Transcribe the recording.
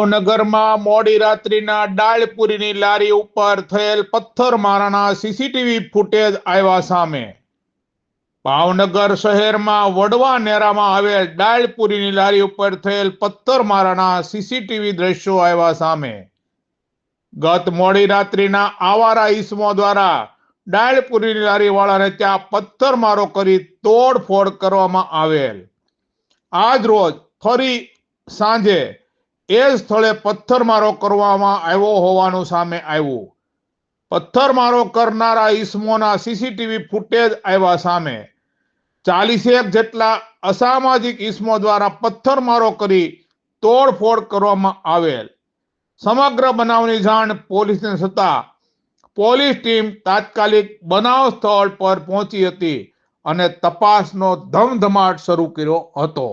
ભાવનગરમાં મોડી રાત્રિના ડાળપુરીની લારી ઉપર થયેલ પથ્થરમારાના સીસીટીવી ફૂટેજ આવ્યા સામે। ભાવનગર શહેરમાં વડવા નેરામાં આવેલ ડાળપુરીની લારી ઉપર થયેલ પથ્થરમારાના સીસીટીવી દ્રશ્યો આવ્યા સામે। ગત મોડી રાત્રિના આવારા ઈસમો દ્વારા ડાળપુરીની લારીવાળાને ત્યાં પથ્થરમારો કરી તોડફોડ કરવામાં આવેલ। આજ રોજ ફરી સાંજે એ સ્થળે પથ્થરમારો કરવામાં આવ્યો હોવાનું સામે આવ્યું। પથ્થરમારો કરનારા ઈસમોના સીસીટીવી ફૂટેજ આવ્યા સામે। 40 જેટલા અસામાજિક ઈસમો દ્વારા પથ્થરમારો કરી તોડફોડ કરવામાં આવેલ। સમગ્ર બનાવની જાણ પોલીસને થતાં પોલીસ ટીમ તાત્કાલિક બનાવ સ્થળ પર પહોંચી હતી અને તપાસનો ધમધમાટ શરૂ કર્યો હતો।